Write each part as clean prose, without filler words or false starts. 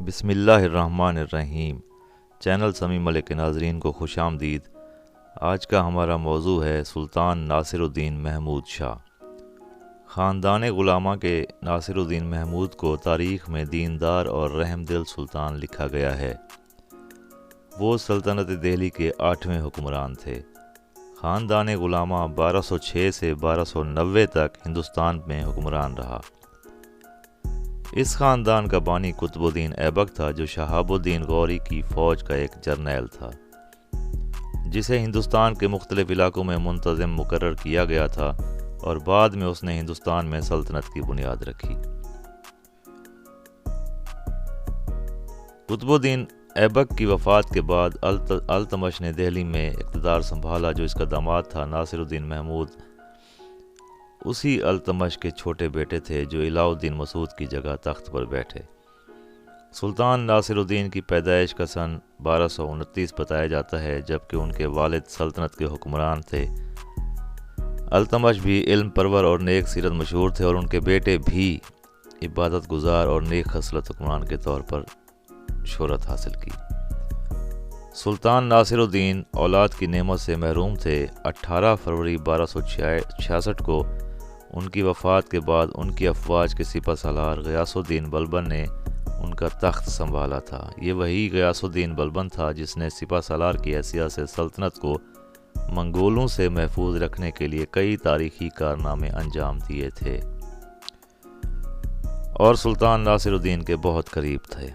بسم اللہ الرحمن الرحیم۔ چینل سمیع ملک کے ناظرین کو خوش آمدید۔ آج کا ہمارا موضوع ہے سلطان ناصر الدین محمود شاہ۔ خاندان غلامہ کے ناصر الدین محمود کو تاریخ میں دیندار اور رحم دل سلطان لکھا گیا ہے۔ وہ سلطنت دہلی کے 8ویں حکمران تھے۔ خاندان غلامہ 1206 سے 1290 تک ہندوستان میں حکمران رہا۔ اس خاندان کا بانی قطب الدین ایبک تھا، جو شہاب الدین غوری کی فوج کا ایک جرنیل تھا، جسے ہندوستان کے مختلف علاقوں میں منتظم مقرر کیا گیا تھا، اور بعد میں اس نے ہندوستان میں سلطنت کی بنیاد رکھی۔ قطب الدین ایبک کی وفات کے بعد التمش نے دہلی میں اقتدار سنبھالا، جو اس کا داماد تھا۔ ناصر الدین محمود اسی التمش کے چھوٹے بیٹے تھے، جو علاء الدین مسعود کی جگہ تخت پر بیٹھے۔ سلطان ناصر الدین کی پیدائش کا سن 1229 بتایا جاتا ہے، جبکہ ان کے والد سلطنت کے حکمران تھے۔ التمش بھی علم پرور اور نیک سیرت مشہور تھے، اور ان کے بیٹے بھی عبادت گزار اور نیک خصلت حکمران کے طور پر شہرت حاصل کی۔ سلطان ناصر الدین اولاد کی نعمت سے محروم تھے۔ 18 فروری 1266 کو ان کی وفات کے بعد ان کی افواج کے سپہ سالار غیاث الدین بلبن نے ان کا تخت سنبھالا تھا۔ یہ وہی غیاث الدین بلبن تھا جس نے سپہ سالار کی حیثیت سے سلطنت کو منگولوں سے محفوظ رکھنے کے لیے کئی تاریخی کارنامے انجام دیے تھے، اور سلطان ناصر الدین کے بہت قریب تھے۔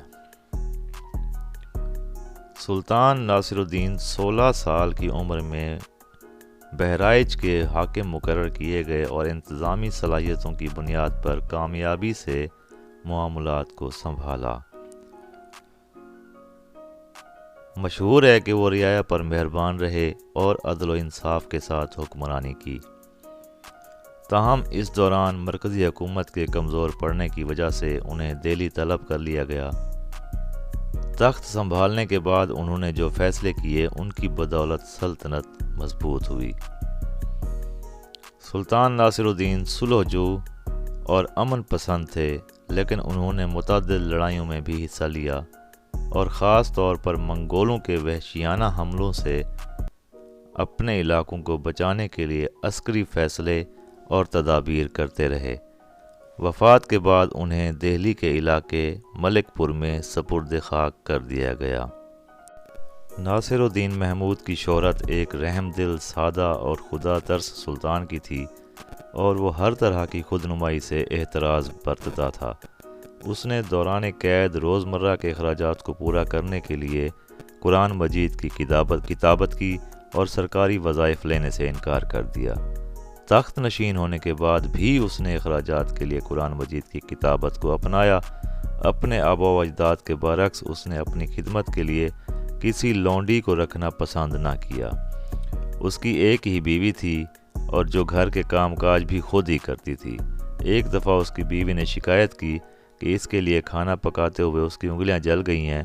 سلطان ناصر الدین 16 سال کی عمر میں بہرائچ کے حاکم مقرر کیے گئے، اور انتظامی صلاحیتوں کی بنیاد پر کامیابی سے معاملات کو سنبھالا۔ مشہور ہے کہ وہ رعایا پر مہربان رہے اور عدل و انصاف کے ساتھ حکمرانی کی۔ تاہم اس دوران مرکزی حکومت کے کمزور پڑنے کی وجہ سے انہیں دہلی طلب کر لیا گیا۔ تخت سنبھالنے کے بعد انہوں نے جو فیصلے کیے، ان کی بدولت سلطنت مضبوط ہوئی۔ سلطان ناصر الدین صلح جو اور امن پسند تھے، لیکن انہوں نے متعدد لڑائیوں میں بھی حصہ لیا، اور خاص طور پر منگولوں کے وحشیانہ حملوں سے اپنے علاقوں کو بچانے کے لیے عسکری فیصلے اور تدابیر کرتے رہے۔ وفات کے بعد انہیں دہلی کے علاقے ملک پور میں سپرد خاک کر دیا گیا۔ ناصر الدین محمود کی شہرت ایک رحم دل، سادہ اور خدا ترس سلطان کی تھی، اور وہ ہر طرح کی خود نمائی سے احتراز برتتا تھا۔ اس نے دوران قید روزمرہ کے اخراجات کو پورا کرنے کے لیے قرآن مجید کی کتابت کی، اور سرکاری وظائف لینے سے انکار کر دیا۔ تخت نشین ہونے کے بعد بھی اس نے اخراجات کے لیے قرآن مجید کی کتابت کو اپنایا۔ اپنے آبا و اجداد کے برعکس اس نے اپنی خدمت کے لیے کسی لونڈی کو رکھنا پسند نہ کیا۔ اس کی ایک ہی بیوی تھی، اور جو گھر کے کام کاج بھی خود ہی کرتی تھی۔ ایک دفعہ اس کی بیوی نے شکایت کی کہ اس کے لیے کھانا پکاتے ہوئے اس کی انگلیاں جل گئی ہیں،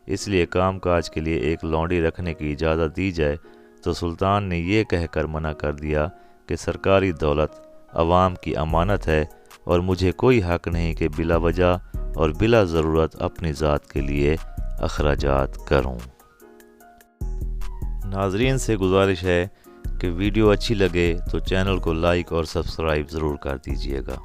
اس لیے کام کاج کے لیے ایک لونڈی رکھنے کی اجازت دی جائے، تو سلطان نے یہ کہہ کر منع کر دیا کہ سرکاری دولت عوام کی امانت ہے، اور مجھے کوئی حق نہیں کہ بلا وجہ اور بلا ضرورت اپنی ذات کے لیے اخراجات کروں۔ ناظرین سے گزارش ہے کہ ویڈیو اچھی لگے تو چینل کو لائک اور سبسکرائب ضرور کر دیجیے گا۔